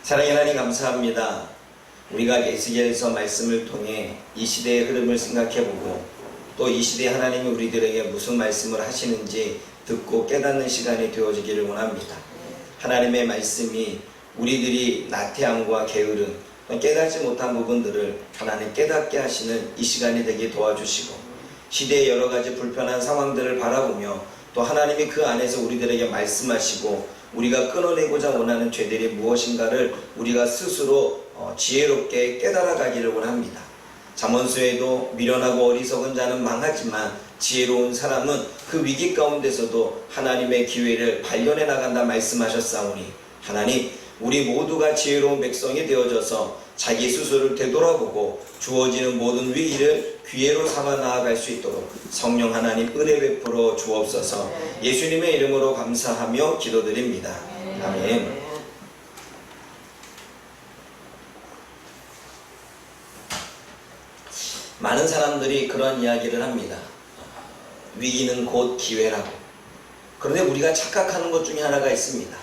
사랑의 하나님 감사합니다. 우리가 에스겔서 말씀을 통해 이 시대의 흐름을 생각해보고 또 이 시대에 하나님이 우리들에게 무슨 말씀을 하시는지 듣고 깨닫는 시간이 되어지기를 원합니다. 하나님의 말씀이 우리들이 나태함과 게으름, 깨닫지 못한 부분들을 하나님 깨닫게 하시는 이 시간이 되게 도와주시고, 시대의 여러 가지 불편한 상황들을 바라보며 또 하나님이 그 안에서 우리들에게 말씀하시고 우리가 끊어내고자 원하는 죄들이 무엇인가를 우리가 스스로 지혜롭게 깨달아 가기를 원합니다. 잠언서에도 미련하고 어리석은 자는 망하지만 지혜로운 사람은 그 위기 가운데서도 하나님의 기회를 발견해 나간다 말씀하셨사오니, 하나님, 우리 모두가 지혜로운 백성이 되어져서 자기 스스로를 되돌아보고 주어지는 모든 위기를 기회로 삼아 나아갈 수 있도록 성령 하나님 은혜 베풀어 주옵소서. 예수님의 이름으로 감사하며 기도드립니다. 아멘. 많은 사람들이 그런 이야기를 합니다. 위기는 곧 기회라고. 그런데 우리가 착각하는 것 중에 하나가 있습니다.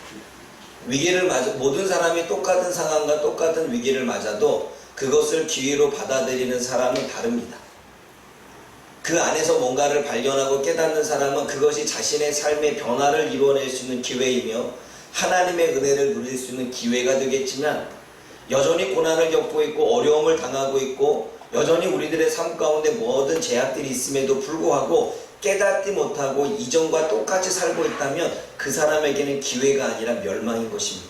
위기를 맞아, 모든 사람이 똑같은 상황과 똑같은 위기를 맞아도 그것을 기회로 받아들이는 사람은 다릅니다. 그 안에서 뭔가를 발견하고 깨닫는 사람은 그것이 자신의 삶의 변화를 이루어낼 수 있는 기회이며 하나님의 은혜를 누릴 수 있는 기회가 되겠지만, 여전히 고난을 겪고 있고 어려움을 당하고 있고 여전히 우리들의 삶 가운데 모든 제약들이 있음에도 불구하고 깨닫지 못하고 이전과 똑같이 살고 있다면 그 사람에게는 기회가 아니라 멸망인 것입니다.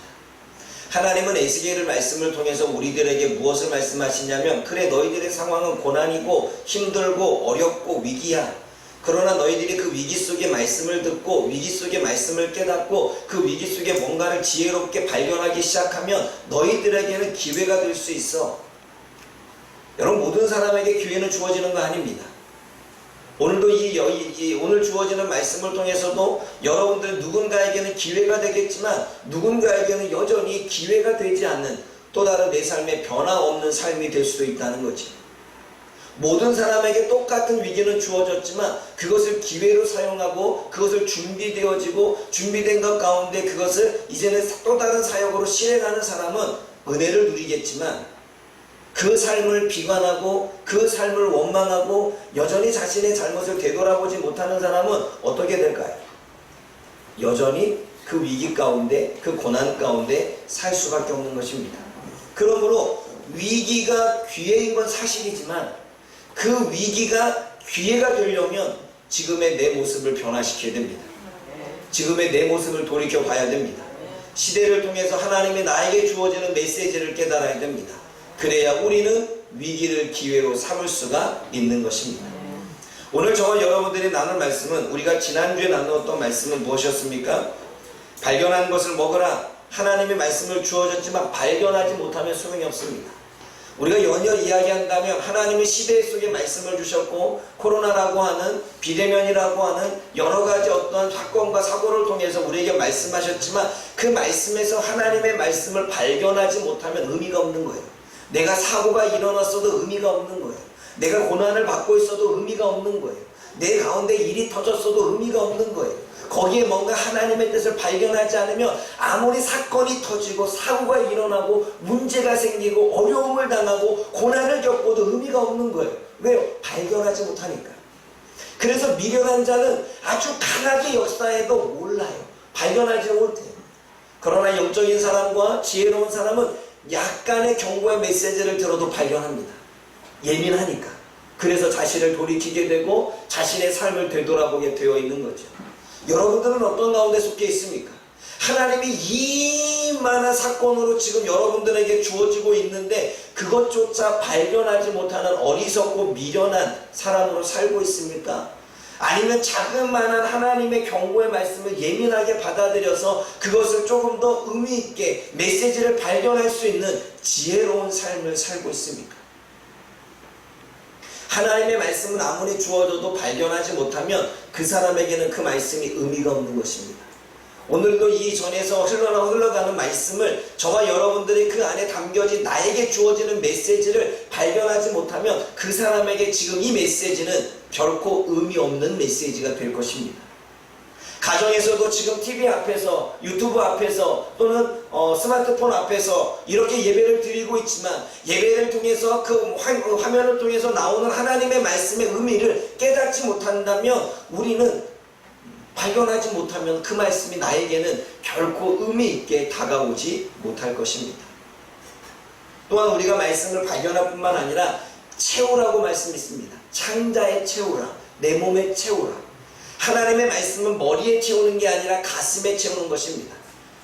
하나님은 에스겔의 말씀을 통해서 우리들에게 무엇을 말씀하시냐면, 그래, 너희들의 상황은 고난이고 힘들고 어렵고 위기야. 그러나 너희들이 그 위기 속의 말씀을 듣고 위기 속의 말씀을 깨닫고 그 위기 속에 뭔가를 지혜롭게 발견하기 시작하면 너희들에게는 기회가 될 수 있어. 여러분, 모든 사람에게 기회는 주어지는 거 아닙니다. 오늘도 오늘 주어지는 말씀을 통해서도 여러분들 누군가에게는 기회가 되겠지만 누군가에게는 여전히 기회가 되지 않는 또 다른 내 삶의 변화 없는 삶이 될 수도 있다는 거지. 모든 사람에게 똑같은 위기는 주어졌지만 그것을 기회로 사용하고 그것을 준비된 것 가운데 그것을 이제는 또 다른 사역으로 실행하는 사람은 은혜를 누리겠지만, 그 삶을 비관하고 그 삶을 원망하고 여전히 자신의 잘못을 되돌아보지 못하는 사람은 어떻게 될까요? 여전히 그 위기 가운데, 그 고난 가운데 살 수밖에 없는 것입니다. 그러므로 위기가 기회인 건 사실이지만 그 위기가 기회가 되려면 지금의 내 모습을 변화시켜야 됩니다. 지금의 내 모습을 돌이켜 봐야 됩니다. 시대를 통해서 하나님이 나에게 주어지는 메시지를 깨달아야 됩니다. 그래야 우리는 위기를 기회로 삼을 수가 있는 것입니다. 오늘 저와 여러분들이 나눌 말씀은, 우리가 지난주에 나누었던 말씀은 무엇이었습니까? 발견한 것을 먹으라. 하나님의 말씀을 주어졌지만 발견하지 못하면 소용이 없습니다. 우리가 연이어 이야기한다면 하나님의 시대 속에 말씀을 주셨고 코로나라고 하는 비대면이라고 하는 여러 가지 어떤 사건과 사고를 통해서 우리에게 말씀하셨지만 그 말씀에서 하나님의 말씀을 발견하지 못하면 의미가 없는 거예요. 내가 사고가 일어났어도 의미가 없는 거예요. 내가 고난을 받고 있어도 의미가 없는 거예요. 내 가운데 일이 터졌어도 의미가 없는 거예요. 거기에 뭔가 하나님의 뜻을 발견하지 않으면 아무리 사건이 터지고 사고가 일어나고 문제가 생기고 어려움을 당하고 고난을 겪어도 의미가 없는 거예요. 왜요? 발견하지 못하니까. 그래서 미련한 자는 아주 강하게 역사해도 몰라요. 발견하지 못해요. 그러나 영적인 사람과 지혜로운 사람은 약간의 경고의 메시지를 들어도 발견합니다. 예민하니까. 그래서 자신을 돌이키게 되고 자신의 삶을 되돌아보게 되어 있는 거죠. 여러분들은 어떤 가운데 속해 있습니까? 하나님이 이만한 사건으로 지금 여러분들에게 주어지고 있는데 그것조차 발견하지 못하는 어리석고 미련한 사람으로 살고 있습니까? 아니면 자그마한 하나님의 경고의 말씀을 예민하게 받아들여서 그것을 조금 더 의미 있게 메시지를 발견할 수 있는 지혜로운 삶을 살고 있습니까? 하나님의 말씀은 아무리 주어져도 발견하지 못하면 그 사람에게는 그 말씀이 의미가 없는 것입니다. 오늘도 이 전에서 흘러가는 말씀을 저와 여러분들이 그 안에 담겨진 나에게 주어지는 메시지를 발견하지 못하면 그 사람에게 지금 이 메시지는 결코 의미 없는 메시지가 될 것입니다. 가정에서도 지금 TV 앞에서, 유튜브 앞에서 또는 스마트폰 앞에서 이렇게 예배를 드리고 있지만 예배를 통해서 그 화면을 통해서 나오는 하나님의 말씀의 의미를 깨닫지 못한다면, 우리는 발견하지 못하면 그 말씀이 나에게는 결코 의미 있게 다가오지 못할 것입니다. 또한 우리가 말씀을 발견할 뿐만 아니라 채우라고 말씀했습니다. 창자에 채우라, 내 몸에 채우라. 하나님의 말씀은 머리에 채우는 게 아니라 가슴에 채우는 것입니다.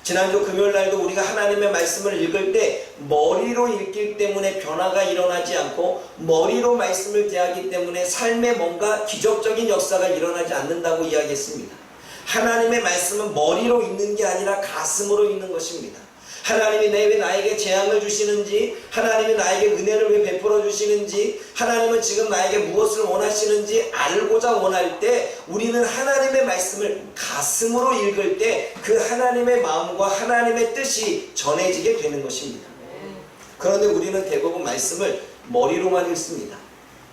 지난주 금요일날도 우리가 하나님의 말씀을 읽을 때 머리로 읽기 때문에 변화가 일어나지 않고 머리로 말씀을 대하기 때문에 삶에 뭔가 기적적인 역사가 일어나지 않는다고 이야기했습니다. 하나님의 말씀은 머리로 읽는 게 아니라 가슴으로 읽는 것입니다. 하나님이 왜 나에게 재앙을 주시는지, 하나님이 나에게 은혜를 왜 베풀어 주시는지, 하나님은 지금 나에게 무엇을 원하시는지 알고자 원할 때, 우리는 하나님의 말씀을 가슴으로 읽을 때 그 하나님의 마음과 하나님의 뜻이 전해지게 되는 것입니다. 그런데 우리는 대부분 말씀을 머리로만 읽습니다.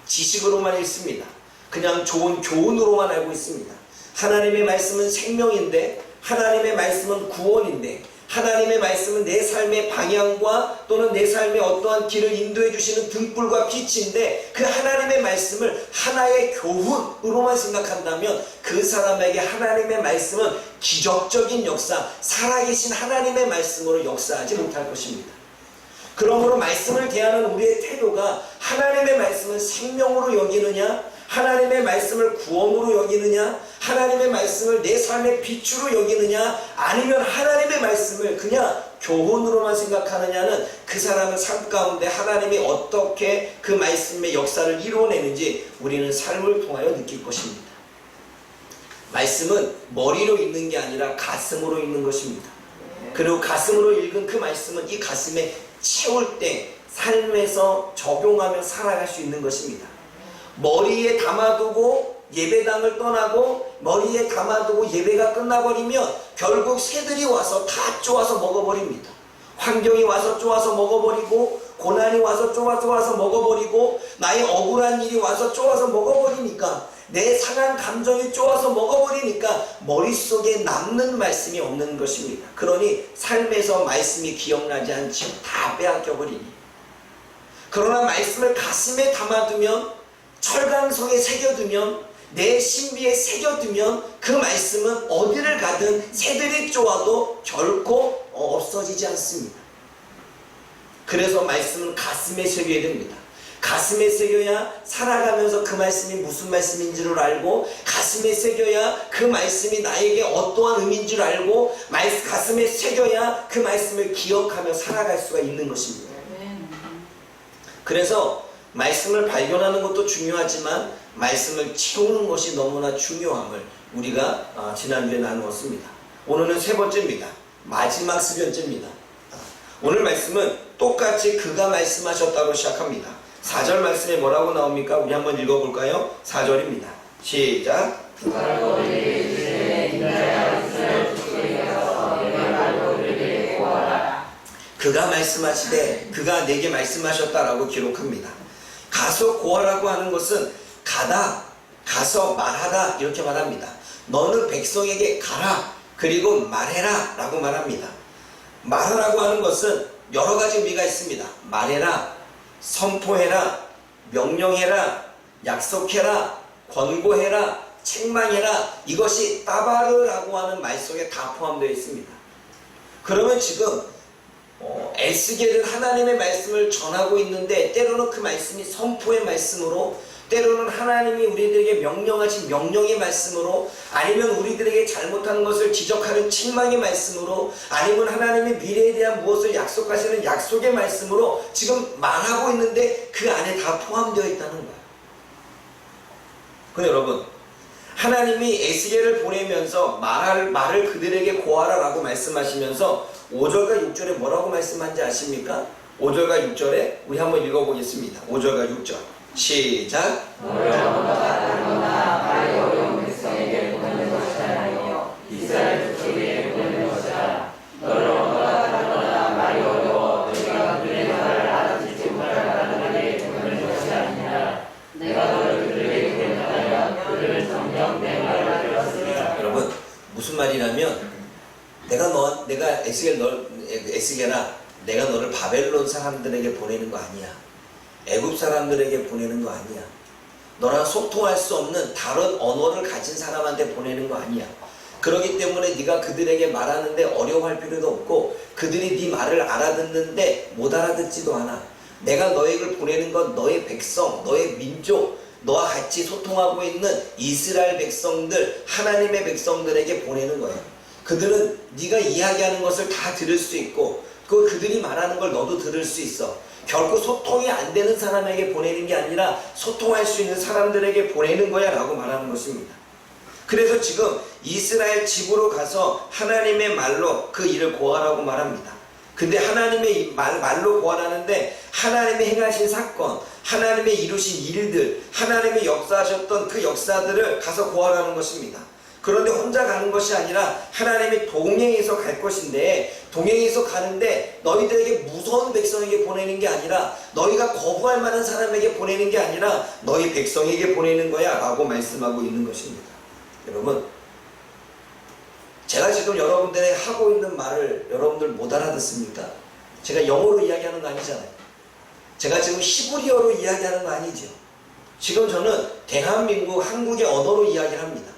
지식으로만 읽습니다. 그냥 좋은 교훈으로만 알고 있습니다. 하나님의 말씀은 생명인데, 하나님의 말씀은 구원인데, 하나님의 말씀은 내 삶의 방향과 또는 내 삶의 어떠한 길을 인도해 주시는 등불과 빛인데, 그 하나님의 말씀을 하나의 교훈으로만 생각한다면 그 사람에게 하나님의 말씀은 기적적인 역사, 살아계신 하나님의 말씀으로 역사하지 못할 것입니다. 그러므로 말씀을 대하는 우리의 태도가 하나님의 말씀을 생명으로 여기느냐, 하나님의 말씀을 구원으로 여기느냐, 하나님의 말씀을 내 삶의 빛으로 여기느냐, 아니면 하나님의 말씀을 그냥 교훈으로만 생각하느냐는 그 사람의 삶 가운데 하나님이 어떻게 그 말씀의 역사를 이루어내는지 우리는 삶을 통하여 느낄 것입니다. 말씀은 머리로 읽는 게 아니라 가슴으로 읽는 것입니다. 그리고 가슴으로 읽은 그 말씀은 이 가슴에 채울 때 삶에서 적용하며 살아갈 수 있는 것입니다. 머리에 담아두고 예배당을 떠나고 머리에 담아두고 예배가 끝나버리면 결국 새들이 와서 다 쪼아서 먹어버립니다. 환경이 와서 쪼아서 먹어버리고, 고난이 와서 쪼아서 먹어버리고, 나의 억울한 일이 와서 쪼아서 먹어버리니까, 내 상한 감정이 쪼아서 먹어버리니까 머릿속에 남는 말씀이 없는 것입니다. 그러니 삶에서 말씀이 기억나지 않지요. 다 빼앗겨버리니. 그러나 말씀을 가슴에 담아두면, 철강성에 새겨두면, 내 신비에 새겨두면 그 말씀은 어디를 가든 새들이 쪼아도 결코 없어지지 않습니다. 그래서 말씀은 가슴에 새겨야 됩니다. 가슴에 새겨야 살아가면서 그 말씀이 무슨 말씀인 줄 알고, 가슴에 새겨야 그 말씀이 나에게 어떠한 의미인 줄 알고, 가슴에 새겨야 그 말씀을 기억하며 살아갈 수가 있는 것입니다. 그래서 말씀을 발견하는 것도 중요하지만 말씀을 채우는 것이 너무나 중요함을 우리가 지난주에 나누었습니다. 오늘은 세 번째입니다. 마지막 수련제입니다. 오늘 말씀은 똑같이 그가 말씀하셨다고 시작합니다. 4절 말씀에 뭐라고 나옵니까? 우리 한번 읽어볼까요? 4절입니다. 시작. 그가 말씀하시되 그가 내게 말씀하셨다라고 기록합니다. 가서 고하라고 하는 것은 가다, 가서 말하다 이렇게 말합니다. 너는 백성에게 가라, 그리고 말해라 라고 말합니다. 말하라고 하는 것은 여러 가지 의미가 있습니다. 말해라, 선포해라, 명령해라, 약속해라, 권고해라, 책망해라, 이것이 따바르라고 하는 말 속에 다 포함되어 있습니다. 그러면 지금 에스겔은 하나님의 말씀을 전하고 있는데, 때로는 그 말씀이 선포의 말씀으로, 때로는 하나님이 우리들에게 명령하신 명령의 말씀으로, 아니면 우리들에게 잘못하는 것을 지적하는 책망의 말씀으로, 아니면 하나님의 미래에 대한 무엇을 약속하시는 약속의 말씀으로 지금 말하고 있는데 그 안에 다 포함되어 있다는 거예요. 근데 여러분, 하나님이 에스겔을 보내면서 말을 그들에게 고하라 라고 말씀하시면서 5절과 6절에 뭐라고 말씀한지 아십니까? 5절과 6절에 우리 한번 읽어보겠습니다. 5절과 6절 시작. 너를 언어가 말이 어려운 백성에게 보내는 것이 아니요 이스라엘 족속에게 보내는 것이라. 너를 언어가 다르거나 말이 어려워 너희가 그들의 말을 알아듣지 못할 사람들에게 보내는 것이 아니라 내가 너를 그들에게 보내면 그들은 정녕 내 말을 들었으리라. 여러분, 내가 에스겔아, 내가 너를 바벨론 사람들에게 보내는 거 아니야. 애굽 사람들에게 보내는 거 아니야. 너랑 소통할 수 없는 다른 언어를 가진 사람한테 보내는 거 아니야. 그렇기 때문에 네가 그들에게 말하는데 어려워할 필요도 없고, 그들이 네 말을 알아듣는데 못 알아듣지도 않아. 내가 너에게 보내는 건 너의 백성, 너의 민족, 너와 같이 소통하고 있는 이스라엘 백성들, 하나님의 백성들에게 보내는 거야. 그들은 네가 이야기하는 것을 다 들을 수 있고, 그들이 말하는 걸 너도 들을 수 있어. 결코 소통이 안 되는 사람에게 보내는 게 아니라 소통할 수 있는 사람들에게 보내는 거야 라고 말하는 것입니다. 그래서 지금 이스라엘 집으로 가서 하나님의 말로 그 일을 고하라고 말합니다. 근데 하나님의 말로 고하라는데, 하나님의 행하신 사건, 하나님의 이루신 일들, 하나님의 역사하셨던 그 역사들을 가서 고하라는 것입니다. 그런데 혼자 가는 것이 아니라 하나님이 동행해서 갈 것인데, 동행해서 가는데 너희들에게 무서운 백성에게 보내는 게 아니라, 너희가 거부할 만한 사람에게 보내는 게 아니라 너희 백성에게 보내는 거야 라고 말씀하고 있는 것입니다. 여러분, 제가 지금 여러분들이 하고 있는 말을 여러분들 못 알아듣습니까? 제가 영어로 이야기하는 거 아니잖아요. 제가 지금 히브리어로 이야기하는 거 아니죠. 지금 저는 대한민국 한국의 언어로 이야기를 합니다.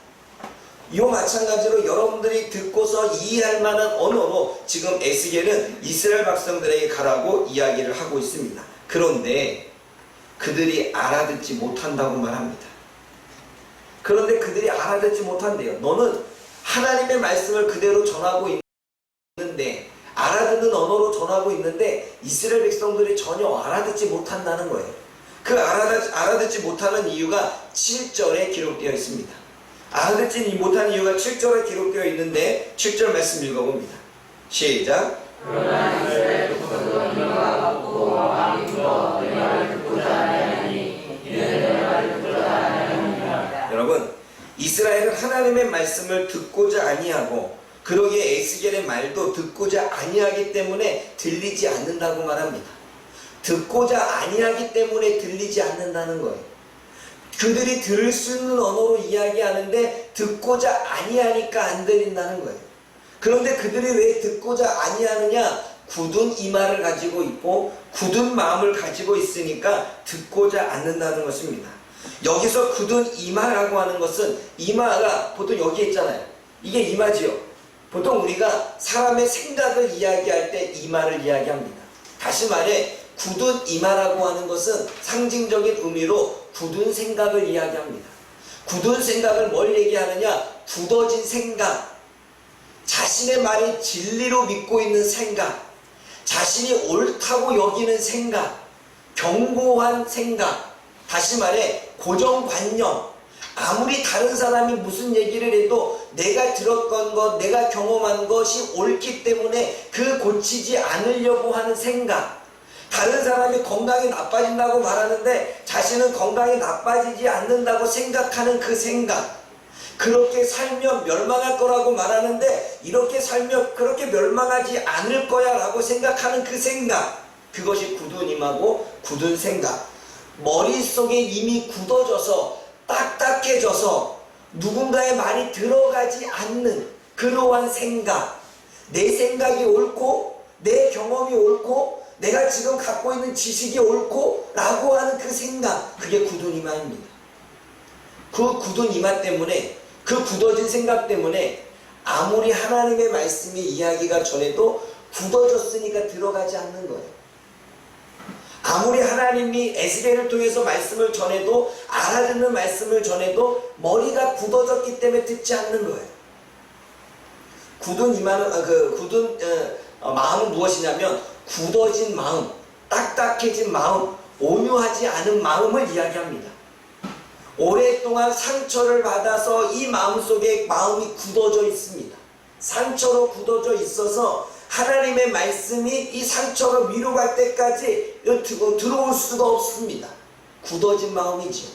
이와 마찬가지로 여러분들이 듣고서 이해할 만한 언어로 지금 에스겔은 이스라엘 백성들에게 가라고 이야기를 하고 있습니다. 그런데 그들이 알아듣지 못한다고 말합니다. 그런데 그들이 알아듣지 못한대요. 너는 하나님의 말씀을 그대로 전하고 있는데, 알아듣는 언어로 전하고 있는데 이스라엘 백성들이 전혀 알아듣지 못한다는 거예요. 그 알아듣지 못하는 이유가 7절에 기록되어 있습니다. 알아듣지 못하는 이유가 7절에 기록되어 있는데 7절 말씀 읽어봅니다. 시작. 그러나 이스라엘 백성은 네가 받고 왕이 불어 내 말을 듣고자 하나니 이는 내 말을 듣고자 하나니라. 여러분, 이스라엘은 하나님의 말씀을 듣고자 아니하고, 그러기에 에스겔의 말도 듣고자 아니하기 때문에 들리지 않는다고 말합니다. 듣고자 아니하기 때문에 들리지 않는다는 거예요. 그들이 들을 수 있는 언어로 이야기하는데 듣고자 아니하니까 안 들린다는 거예요. 그런데 그들이 왜 듣고자 아니하느냐? 굳은 이마를 가지고 있고 굳은 마음을 가지고 있으니까 듣고자 않는다는 것입니다. 여기서 굳은 이마라고 하는 것은, 이마가 보통 여기 있잖아요. 이게 이마지요. 보통 우리가 사람의 생각을 이야기할 때 이마를 이야기합니다. 다시 말해, 굳은 이마라고 하는 것은 상징적인 의미로 굳은 생각을 이야기합니다. 굳은 생각을 뭘 얘기하느냐? 굳어진 생각, 자신의 말이 진리로 믿고 있는 생각, 자신이 옳다고 여기는 생각, 견고한 생각, 다시 말해 고정관념. 아무리 다른 사람이 무슨 얘기를 해도 내가 들었던 것, 내가 경험한 것이 옳기 때문에 그 고치지 않으려고 하는 생각. 다른 사람이 건강이 나빠진다고 말하는데 자신은 건강이 나빠지지 않는다고 생각하는 그 생각. 그렇게 살면 멸망할 거라고 말하는데 이렇게 살면 그렇게 멸망하지 않을 거야 라고 생각하는 그 생각. 그것이 굳은 이마고 굳은 생각. 머릿속에 이미 굳어져서 딱딱해져서 누군가의 말이 들어가지 않는 그러한 생각. 내 생각이 옳고 내 경험이 옳고 내가 지금 갖고 있는 지식이 옳고 라고 하는 그 생각. 그게 굳은 이마입니다. 그 굳은 이마 때문에, 그 굳어진 생각 때문에 아무리 하나님의 말씀이 이야기가 전해도 굳어졌으니까 들어가지 않는 거예요. 아무리 하나님이 에스겔을 통해서 말씀을 전해도, 알아듣는 말씀을 전해도 머리가 굳어졌기 때문에 듣지 않는 거예요. 굳은 이마는, 마음은 무엇이냐면 굳어진 마음, 딱딱해진 마음, 온유하지 않은 마음을 이야기합니다. 오랫동안 상처를 받아서 이 마음속에 마음이 굳어져 있습니다. 상처로 굳어져 있어서 하나님의 말씀이 이 상처가 위로갈 때까지 들어올 수가 없습니다. 굳어진 마음이죠.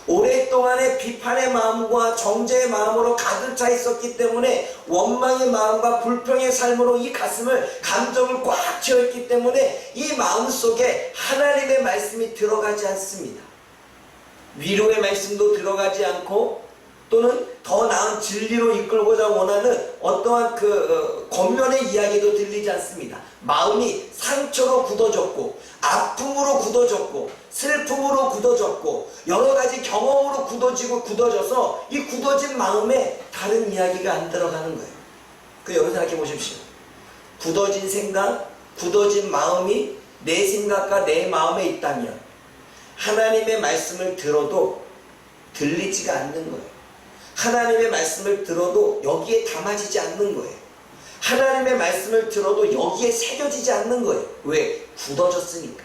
오랫동안의 비판의 마음과 정죄의 마음으로 가득 차 있었기 때문에 원망의 마음과 불평의 삶으로 이 가슴을, 감정을 꽉 채웠기 때문에 이 마음속에 하나님의 말씀이 들어가지 않습니다. 위로의 말씀도 들어가지 않고 또는 더 나은 진리로 이끌고자 원하는 어떠한 겉면의 이야기도 들리지 않습니다. 마음이 상처로 굳어졌고 아픔으로 굳어졌고 슬픔으로 굳어졌고 여러 가지 경험으로 굳어져서 이 굳어진 마음에 다른 이야기가 안 들어가는 거예요. 여러분 생각해 보십시오. 굳어진 생각, 굳어진 마음이 내 생각과 내 마음에 있다면 하나님의 말씀을 들어도 들리지가 않는 거예요. 하나님의 말씀을 들어도 여기에 담아지지 않는 거예요. 하나님의 말씀을 들어도 여기에 새겨지지 않는 거예요. 왜? 굳어졌으니까.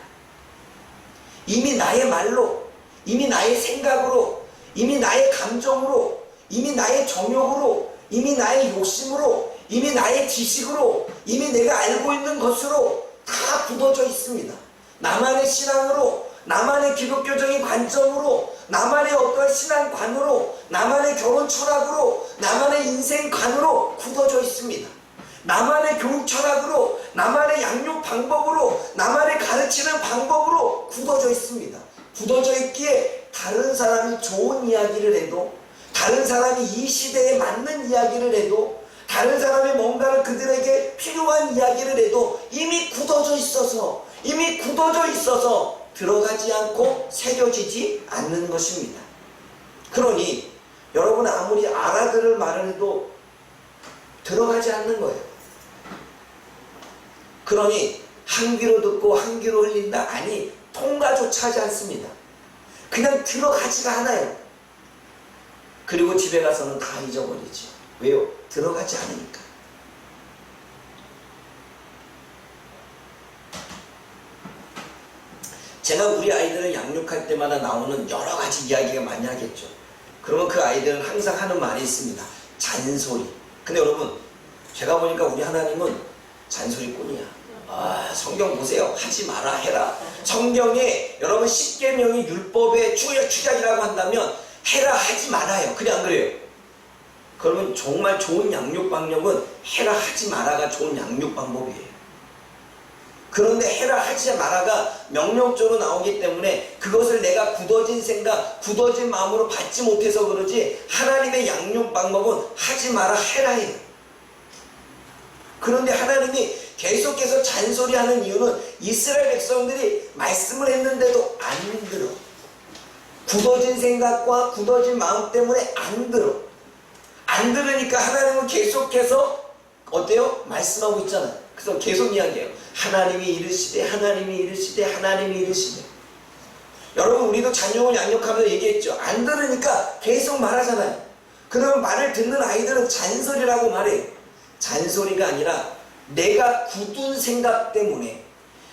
이미 나의 말로, 이미 나의 생각으로, 이미 나의 감정으로, 이미 나의 정욕으로, 이미 나의 욕심으로, 이미 나의 지식으로, 이미 내가 알고 있는 것으로 다 굳어져 있습니다. 나만의 신앙으로, 나만의 기독교적인 관점으로, 나만의 어떠한 신앙관으로, 나만의 결혼 철학으로, 나만의 인생관으로 굳어져 있습니다. 나만의 교육 철학으로, 나만의 양육 방법으로, 나만의 가르치는 방법으로 굳어져 있습니다. 굳어져 있기에 다른 사람이 좋은 이야기를 해도, 다른 사람이 이 시대에 맞는 이야기를 해도, 다른 사람이 뭔가를 그들에게 필요한 이야기를 해도 이미 굳어져 있어서 들어가지 않고 새겨지지 않는 것입니다. 그러니 여러분 아무리 알아들을 말을 해도 들어가지 않는 거예요. 그러니 한 귀로 듣고 한 귀로 흘린다? 아니, 통과조차 하지 않습니다. 그냥 들어가지가 않아요. 그리고 집에 가서는 다 잊어버리지. 왜요? 들어가지 않으니까. 제가 우리 아이들을 양육할 때마다 나오는 여러 가지 이야기가 많이 하겠죠. 그러면 그 아이들은 항상 하는 말이 있습니다. 잔소리. 근데 여러분, 제가 보니까 우리 하나님은 잔소리꾼이야. 성경 보세요. 하지 마라 해라. 성경에 여러분 10계명이 율법의 축약이라고 한다면 해라 하지 말아요. 그래 안 그래요? 그러면 정말 좋은 양육 방법은 해라 하지 마라가 좋은 양육 방법이에요. 그런데 해라 하지 마라가 명령적으로 나오기 때문에 그것을 내가 굳어진 생각, 굳어진 마음으로 받지 못해서 그러지, 하나님의 양육 방법은 하지 마라 해라예요. 그런데 하나님이 계속해서 잔소리하는 이유는 이스라엘 백성들이 말씀을 했는데도 안 들어. 굳어진 생각과 굳어진 마음 때문에 안 들어. 안 들으니까 하나님은 계속해서 어때요? 말씀하고 있잖아요. 그래서 계속 이야기해요. 하나님이 이르시되 하나님이 이르시되 하나님이 이르시되. 여러분 우리도 자녀를 양육하면서 얘기했죠. 안 들으니까 계속 말하잖아요. 그러면 말을 듣는 아이들은 잔소리라고 말해요. 잔소리가 아니라 내가 굳은 생각 때문에,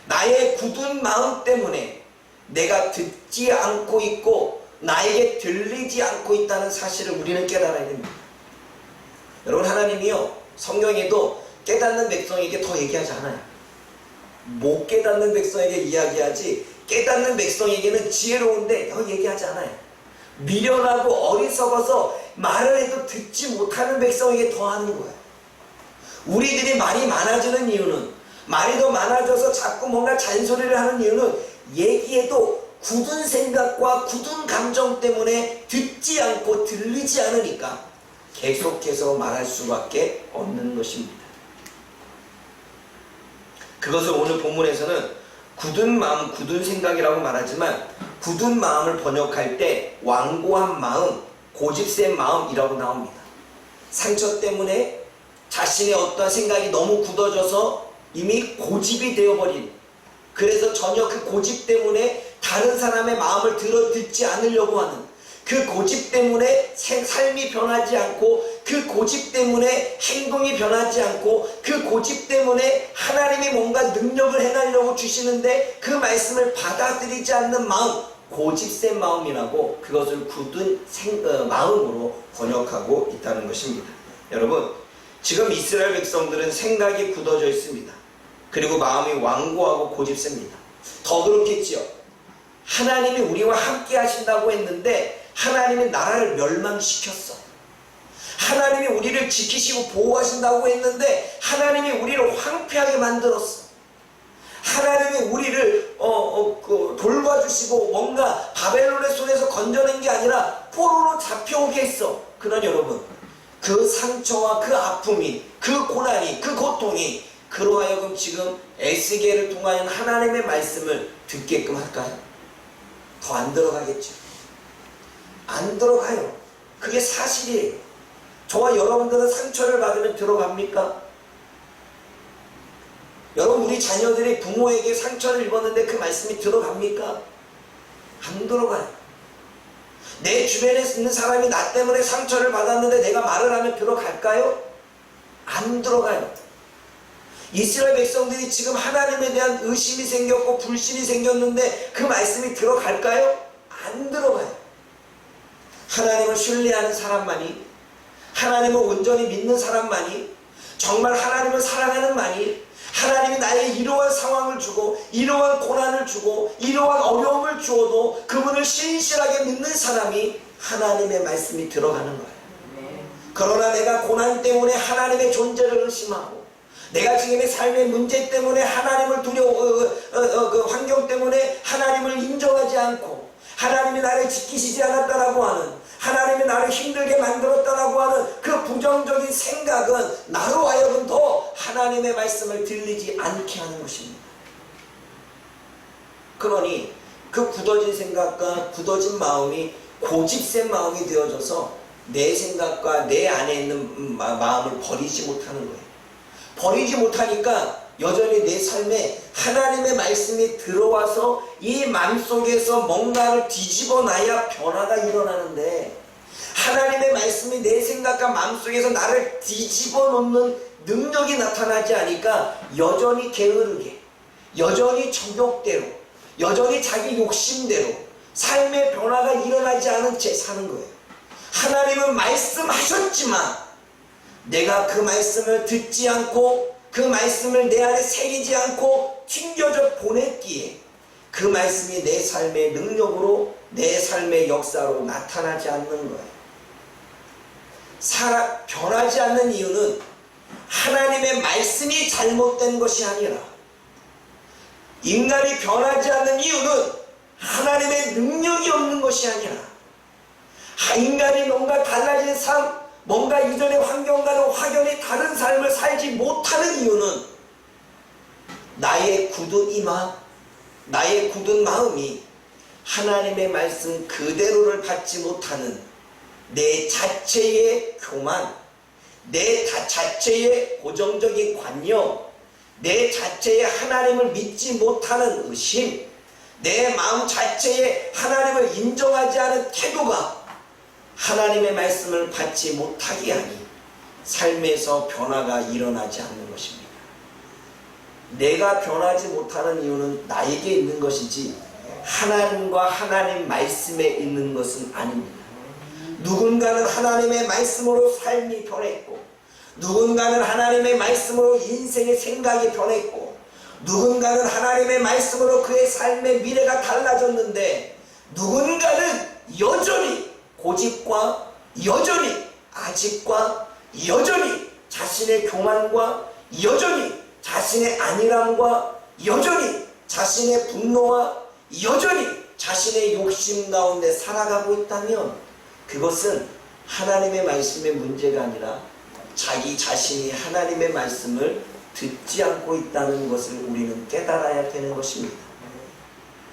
나의 굳은 마음 때문에 내가 듣지 않고 있고 나에게 들리지 않고 있다는 사실을 우리는 깨달아야 됩니다. 여러분 하나님이요 성경에도 깨닫는 백성에게 더 얘기하지 않아요. 못 깨닫는 백성에게 이야기하지, 깨닫는 백성에게는 지혜로운데 더 얘기하지 않아요. 미련하고 어리석어서 말을 해도 듣지 못하는 백성에게 더 하는 거예요. 우리들이 말이 많아지는 이유는, 말이 더 많아져서 자꾸 뭔가 잔소리를 하는 이유는 얘기해도 굳은 생각과 굳은 감정 때문에 듣지 않고 들리지 않으니까 계속해서 말할 수밖에 없는 것입니다. 그것을 오늘 본문에서는 굳은 마음, 굳은 생각이라고 말하지만 굳은 마음을 번역할 때 완고한 마음, 고집센 마음이라고 나옵니다. 상처 때문에 자신의 어떤 생각이 너무 굳어져서 이미 고집이 되어버린, 그래서 전혀 그 고집 때문에 다른 사람의 마음을 듣지 않으려고 하는, 그 고집 때문에 삶이 변하지 않고, 그 고집 때문에 행동이 변하지 않고, 그 고집 때문에 하나님이 뭔가 능력을 해내려고 주시는데 그 말씀을 받아들이지 않는 마음, 고집센 마음이라고 그것을 굳은 마음으로 번역하고 있다는 것입니다. 여러분 지금 이스라엘 백성들은 생각이 굳어져 있습니다. 그리고 마음이 완고하고 고집셉니다. 더 그렇겠지요. 하나님이 우리와 함께 하신다고 했는데 하나님이 나라를 멸망시켰어. 하나님이 우리를 지키시고 보호하신다고 했는데 하나님이 우리를 황폐하게 만들었어. 하나님이 우리를 돌봐주시고 뭔가 바벨론의 손에서 건져낸 게 아니라 포로로 잡혀오게 했어. 그러나 여러분, 그 상처와 그 아픔이, 그 고난이, 그 고통이 그로 하여금 지금 에스겔을 통하여 하나님의 말씀을 듣게끔 할까요? 더 안 들어가겠죠. 안 들어가요. 그게 사실이에요. 저와 여러분들은 상처를 받으면 들어갑니까? 여러분, 우리 자녀들이 부모에게 상처를 입었는데 그 말씀이 들어갑니까? 안 들어가요. 내 주변에 있는 사람이 나 때문에 상처를 받았는데 내가 말을 하면 들어갈까요? 안 들어가요. 이스라엘 백성들이 지금 하나님에 대한 의심이 생겼고 불신이 생겼는데 그 말씀이 들어갈까요? 안 들어가요. 하나님을 신뢰하는 사람만이, 하나님을 온전히 믿는 사람만이, 정말 하나님을 사랑하는 만이, 하나님이 나에게 이러한 상황을 주고 이러한 고난을 주고 이러한 어려움을 주어도 그분을 신실하게 믿는 사람이 하나님의 말씀이 들어가는 거예요. 그러나 내가 고난 때문에 하나님의 존재를 의심하고, 내가 지금의 삶의 문제 때문에 하나님을 그 환경 때문에 하나님을 인정하지 않고, 하나님이 나를 지키시지 않았다라고 하는, 하나님이 나를 힘들게 만들었다라고 하는 그 부정적인 생각은 나로 하여금 더 하나님의 말씀을 들리지 않게 하는 것입니다. 그러니 그 굳어진 생각과 굳어진 마음이 고집센 마음이 되어져서 내 생각과 내 안에 있는 마음을 버리지 못하는 거예요. 버리지 못하니까 여전히 내 삶에 하나님의 말씀이 들어와서 이 마음속에서 뭔가를 뒤집어 놔야 변화가 일어나는데, 하나님의 말씀이 내 생각과 마음속에서 나를 뒤집어 놓는 능력이 나타나지 않으니까 여전히 게으르게, 여전히 정욕대로, 여전히 자기 욕심대로 삶의 변화가 일어나지 않은 채 사는 거예요. 하나님은 말씀하셨지만 내가 그 말씀을 듣지 않고 그 말씀을 내 안에 새기지 않고 튕겨져 보냈기에 그 말씀이 내 삶의 능력으로, 내 삶의 역사로 나타나지 않는 거예요. 변하지 않는 이유는 하나님의 말씀이 잘못된 것이 아니라, 인간이 변하지 않는 이유는 하나님의 능력이 없는 것이 아니라, 인간이 뭔가 달라진 삶, 뭔가 이전의 환경과는 확연히 다른 삶을 살지 못하는 이유는 나의 굳은 이마, 나의 굳은 마음이 하나님의 말씀 그대로를 받지 못하는 내 자체의 교만, 내 자체의 고정적인 관념, 내 자체의 하나님을 믿지 못하는 의심, 내 마음 자체의 하나님을 인정하지 않은 태도가 하나님의 말씀을 받지 못하게 하니 삶에서 변화가 일어나지 않는 것입니다. 내가 변하지 못하는 이유는 나에게 있는 것이지 하나님과 하나님 말씀에 있는 것은 아닙니다. 누군가는 하나님의 말씀으로 삶이 변했고, 누군가는 하나님의 말씀으로 인생의 생각이 변했고, 누군가는 하나님의 말씀으로 그의 삶의 미래가 달라졌는데, 누군가는 여전히 고집과 여전히 아집과 여전히 자신의 교만과 여전히 자신의 안일함과 여전히 자신의 분노와 여전히 자신의 욕심 가운데 살아가고 있다면 그것은 하나님의 말씀의 문제가 아니라 자기 자신이 하나님의 말씀을 듣지 않고 있다는 것을 우리는 깨달아야 되는 것입니다.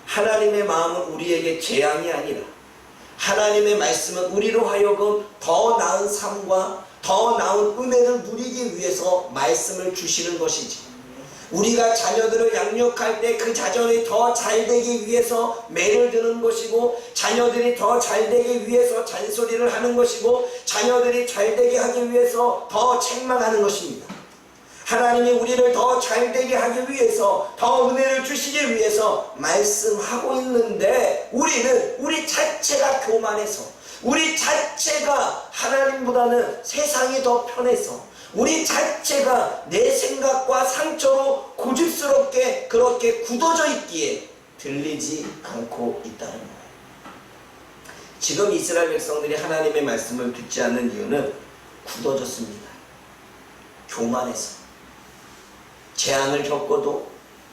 하나님의 마음은 우리에게 재앙이 아니라 하나님의 말씀은 우리로 하여금 더 나은 삶과 더 나은 은혜를 누리기 위해서 말씀을 주시는 것이지, 우리가 자녀들을 양육할 때 그 자녀들이 더 잘되기 위해서 매를 드는 것이고, 자녀들이 더 잘되기 위해서 잔소리를 하는 것이고, 자녀들이 잘되게 하기 위해서 더 책망하는 것입니다. 하나님이 우리를 더 잘되게 하기 위해서, 더 은혜를 주시기 위해서 말씀하고 있는데, 우리는 우리 자체가 교만해서, 우리 자체가 하나님보다는 세상이 더 편해서, 우리 자체가 내 생각과 상처로 고집스럽게 그렇게 굳어져 있기에 들리지 않고 있다는 거예요. 지금 이스라엘 백성들이 하나님의 말씀을 듣지 않는 이유는 굳어졌습니다. 교만해서. 재앙을 겪어도,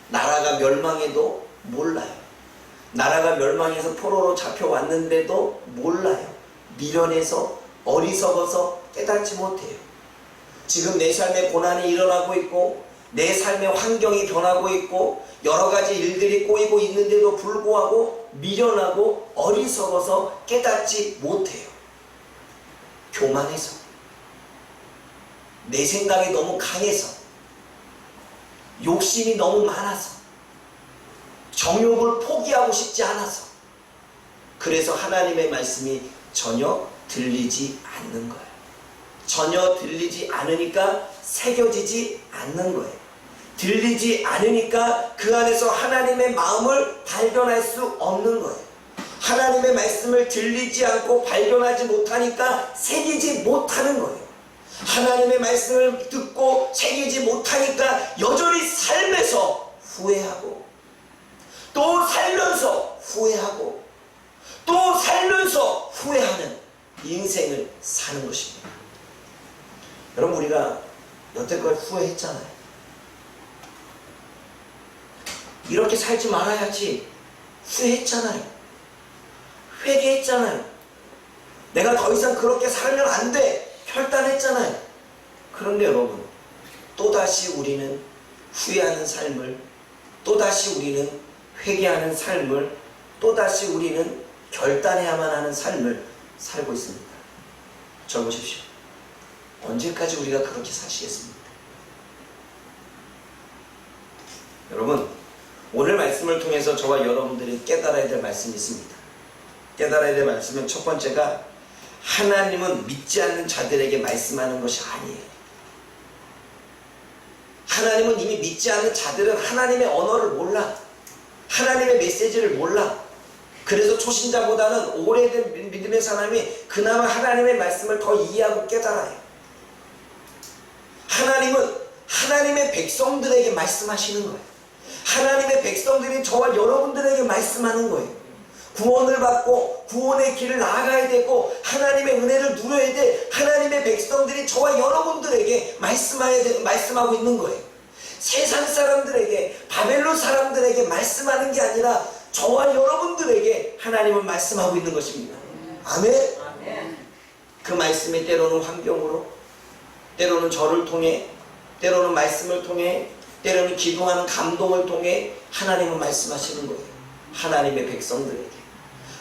나라가 멸망해도 몰라요. 나라가 멸망해서 포로로 잡혀왔는데도 몰라요. 미련해서 어리석어서 깨닫지 못해요. 지금 내 삶에 고난이 일어나고 있고 내 삶의 환경이 변하고 있고 여러 가지 일들이 꼬이고 있는데도 불구하고 미련하고 어리석어서 깨닫지 못해요. 교만해서, 내 생각이 너무 강해서, 욕심이 너무 많아서, 정욕을 포기하고 싶지 않아서, 그래서 하나님의 말씀이 전혀 들리지 않는 거예요. 전혀 들리지 않으니까 새겨지지 않는 거예요. 들리지 않으니까 그 안에서 하나님의 마음을 발견할 수 없는 거예요. 하나님의 말씀을 들리지 않고 발견하지 못하니까 새기지 못하는 거예요. 하나님의 말씀을 듣고 새기지 못하니까 여전히 삶에서 후회하고 또 살면서 후회하고 또 살면서 후회하는 인생을 사는 것입니다. 여러분, 우리가 여태껏 후회했잖아요. 이렇게 살지 말아야지 후회했잖아요. 회개했잖아요. 내가 더 이상 그렇게 살면 안 돼 결단했잖아요. 그런데 여러분, 또다시 우리는 후회하는 삶을, 또다시 우리는 회개하는 삶을, 또다시 우리는 결단해야만 하는 삶을 살고 있습니다. 저 보십시오. 언제까지 우리가 그렇게 사시겠습니까? 여러분, 오늘 말씀을 통해서 저와 여러분들이 깨달아야 될 말씀이 있습니다. 깨달아야 될 말씀은 첫 번째가, 하나님은 믿지 않는 자들에게 말씀하는 것이 아니에요. 하나님은 이미 믿지 않는 자들은 하나님의 언어를 몰라. 하나님의 메시지를 몰라. 그래서 초신자보다는 오래된 믿음의 사람이 그나마 하나님의 말씀을 더 이해하고 깨달아요. 하나님은 하나님의 백성들에게 말씀하시는 거예요. 하나님의 백성들이 저와 여러분들에게 말씀하는 거예요. 구원을 받고 구원의 길을 나아가야 되고 하나님의 은혜를 누려야 돼. 하나님의 백성들이 저와 여러분들에게 말씀하고 있는 거예요. 세상 사람들에게, 바벨론 사람들에게 말씀하는 게 아니라 저와 여러분들에게 하나님은 말씀하고 있는 것입니다. 아멘. 그 말씀이 때로는 환경으로, 때로는 저를 통해, 때로는 말씀을 통해, 때로는 기도하는 감동을 통해 하나님은 말씀하시는 거예요. 하나님의 백성들에게.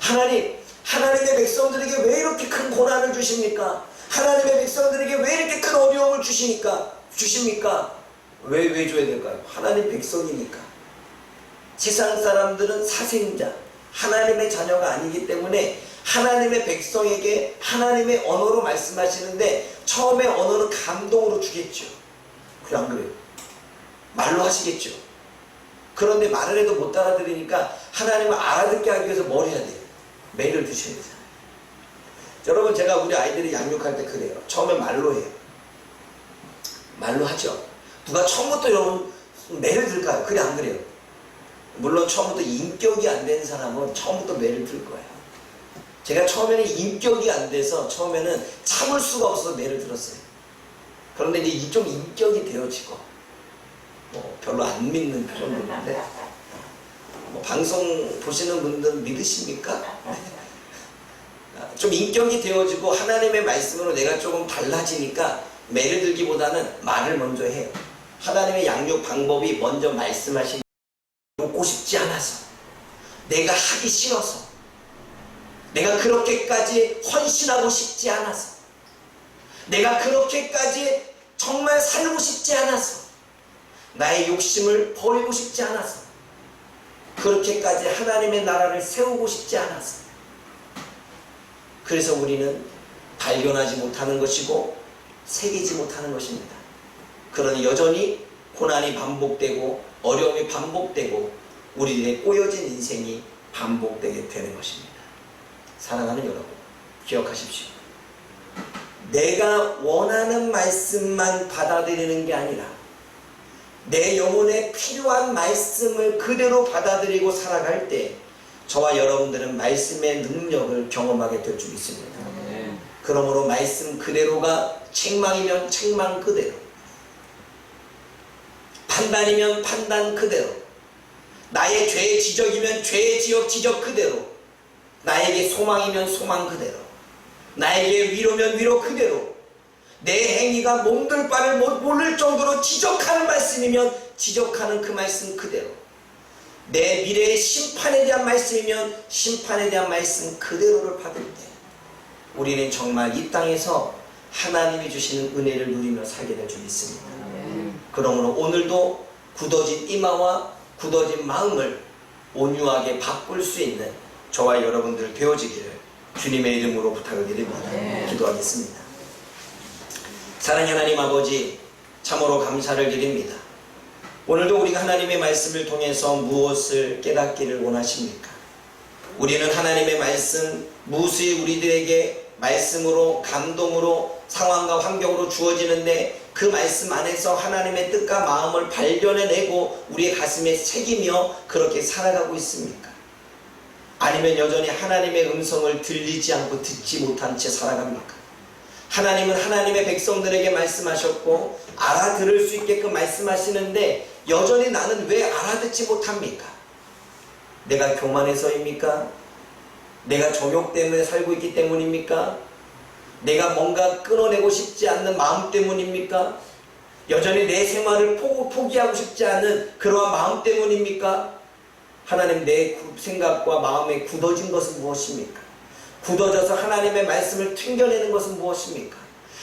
하나님의 백성들에게 왜 이렇게 큰 고난을 주십니까? 하나님의 백성들에게 왜 이렇게 큰 어려움을 주십니까? 왜 줘야 될까요? 하나님 백성이니까. 세상 사람들은 사생자, 하나님의 자녀가 아니기 때문에 하나님의 백성에게 하나님의 언어로 말씀하시는데, 처음에 언어는 감동으로 주겠죠. 그래, 안 그래요? 말로 하시겠죠. 그런데 말을 해도 못 알아들으니까 하나님을 알아듣게 하기 위해서 뭘 해야 돼요? 매를 드셔야 되잖아요. 여러분, 제가 우리 아이들이 양육할 때 그래요. 처음에 말로 해요. 말로 하죠. 누가 처음부터 여러분 매를 들까요? 그래, 안 그래요? 물론 처음부터 인격이 안 된 사람은 처음부터 매를 들 거예요. 제가 처음에는 인격이 안 돼서 처음에는 참을 수가 없어서 매를 들었어요. 그런데 이제 좀 인격이 되어지고, 별로 안 믿는 표정들인데, 방송 보시는 분들은 믿으십니까? 좀 인격이 되어지고 하나님의 말씀으로 내가 조금 달라지니까 매를 들기보다는 말을 먼저 해요. 하나님의 양육 방법이 먼저 말씀하시는, 놓고 싶지 않아서, 내가 하기 싫어서, 내가 그렇게까지 헌신하고 싶지 않아서, 내가 그렇게까지 정말 살고 싶지 않아서, 나의 욕심을 버리고 싶지 않아서, 그렇게까지 하나님의 나라를 세우고 싶지 않아서, 그래서 우리는 발견하지 못하는 것이고 새기지 못하는 것입니다. 그러니 여전히 고난이 반복되고 어려움이 반복되고 우리들의 꼬여진 인생이 반복되게 되는 것입니다. 사랑하는 여러분, 기억하십시오. 내가 원하는 말씀만 받아들이는 게 아니라 내 영혼에 필요한 말씀을 그대로 받아들이고 살아갈 때 저와 여러분들은 말씀의 능력을 경험하게 될 줄 있습니다. 그러므로 말씀 그대로가 책망이면 책망 그대로, 판단이면 판단 그대로, 나의 죄의 지적이면 죄의 지적 그대로, 나에게 소망이면 소망 그대로, 나에게 위로면 위로 그대로, 내 행위가 몸둘 바를 모를 정도로 지적하는 말씀이면 지적하는 그 말씀 그대로, 내 미래의 심판에 대한 말씀이면 심판에 대한 말씀 그대로를 받을 때 우리는 정말 이 땅에서 하나님이 주시는 은혜를 누리며 살게 될 줄 믿습니다. 그러므로 오늘도 굳어진 이마와 굳어진 마음을 온유하게 바꿀 수 있는 저와 여러분들 되어지기를 주님의 이름으로 부탁을 드립니다. 기도하겠습니다. 사랑하는 하나님 아버지, 참으로 감사를 드립니다. 오늘도 우리가 하나님의 말씀을 통해서 무엇을 깨닫기를 원하십니까? 우리는 하나님의 말씀, 무엇이 우리들에게 말씀으로, 감동으로, 상황과 환경으로 주어지는데 그 말씀 안에서 하나님의 뜻과 마음을 발견해내고 우리의 가슴에 새기며 그렇게 살아가고 있습니까? 아니면 여전히 하나님의 음성을 들리지 않고 듣지 못한 채 살아갑니까? 하나님은 하나님의 백성들에게 말씀하셨고 알아들을 수 있게끔 말씀하시는데 여전히 나는 왜 알아듣지 못합니까? 내가 교만해서입니까? 내가 정욕 때문에 살고 있기 때문입니까? 내가 뭔가 끊어내고 싶지 않는 마음 때문입니까? 여전히 내 생활을 포기하고 싶지 않은 그러한 마음 때문입니까? 하나님, 내 생각과 마음에 굳어진 것은 무엇입니까? 굳어져서 하나님의 말씀을 튕겨내는 것은 무엇입니까?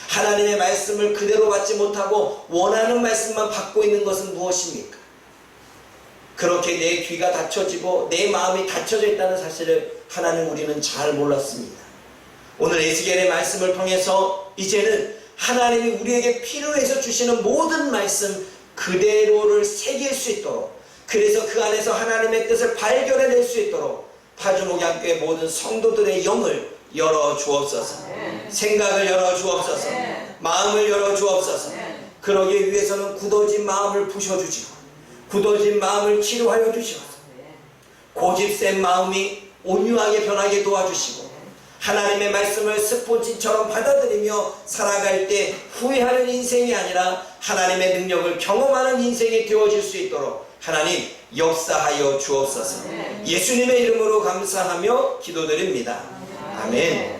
하나님의 말씀을 그대로 받지 못하고 원하는 말씀만 받고 있는 것은 무엇입니까? 그렇게 내 귀가 닫혀지고 내 마음이 닫혀져 있다는 사실을 하나님 우리는 잘 몰랐습니다. 오늘 에스겔의 말씀을 통해서 이제는 하나님이 우리에게 필요해서 주시는 모든 말씀 그대로를 새길 수 있도록, 그래서 그 안에서 하나님의 뜻을 발견해낼 수 있도록 파주목양교회 모든 성도들의 영을 열어 주옵소서. 생각을 열어 주옵소서. 마음을 열어 주옵소서. 그러기 위해서는 굳어진 마음을 부셔주시고 굳어진 마음을 치료하여 주시옵소서. 고집센 마음이 온유하게 변하게 도와주시고 하나님의 말씀을 스폰지처럼 받아들이며 살아갈 때 후회하는 인생이 아니라 하나님의 능력을 경험하는 인생이 되어질 수 있도록 하나님 역사하여 주옵소서. 예수님의 이름으로 감사하며 기도드립니다. 아멘.